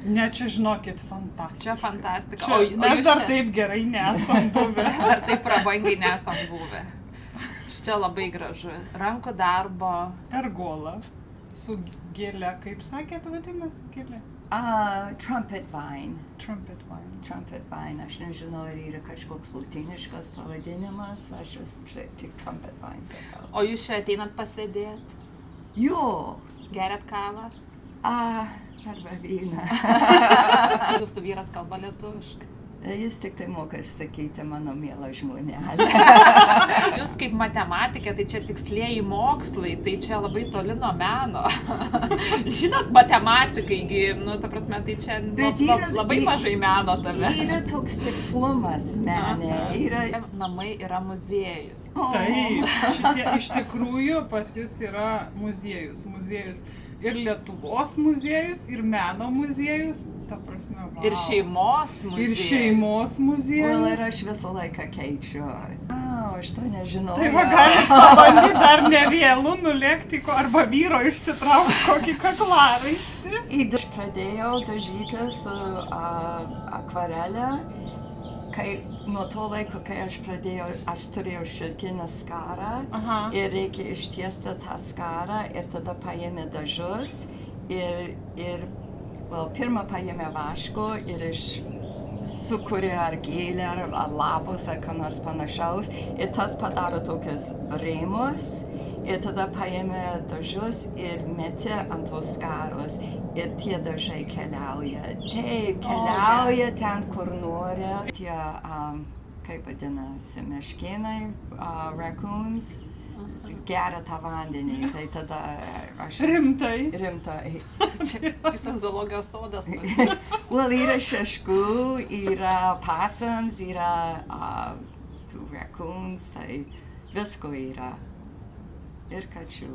Ne, čia žinokit, fantastika. Čia fantastika. Mes dar taip gerai nesam buvę. Mes dar taip prabangiai nesam buvę. Čia labai gražu. Rankų darbo. Pergola su gėle, kaip sakėt, vadinasi gėlė? Trumpet vine. Trumpet vine. Trumpet vine. Aš nežinau, ar yra kažkoks latiniškas pavadinimas, aš vis tik trumpet vine sakau. O jūs čia ateinat pasėdėt? Jo. Geriat kavą? Arba vyną. Jūsų vyras kalba lietuviškai. Jis tik tai moka sakyti mano mielą žmonelę. Jūs kaip matematikė, tai čia tikslieji mokslai, tai čia labai toli nuo meno. Žinot, matematikai, ta prasme, tai čia labai mažai meno tame. Yra toks tikslumas mene. Namai yra muziejus. Taip, šitie iš tikrųjų pas jūs yra muziejus. Ir Lietuvos muziejus, ir meno muziejus, ta prasme, wow. Ir šeimos muziejus. Ir aš visą laiką keičiu. Aš to nežinau. Tai va, galite pabandyti dar ne vėlų nulėkti arba vyro išsitraukti kokį kaklaraištį. Aš pradėjau dažyti su akvarelę. Nuo to laiko, kai aš pradėjau, aš turėjau šilkinę skarą ir reikia ištiesti tą skarą ir tada paėmė dažus ir pirmą paėmė vaško ir sukūrė ar gėlę, ar lapus, ar ką nors panašaus ir tas padaro tokius rėmus ir tada paėmė dažus ir metė ant tos skaros ir tie dažai keliauja. Taip, keliauja ten, kur nori. Tie, kaip vadinasi, meškėnai, raccoons, geria tą vandenį. Tai tada aš... Rimtai? Rimtai. Čia visas zoologijos sodas pas. Yra šeškų, yra possums, yra tų raccoons, tai visko yra. Ir kačių.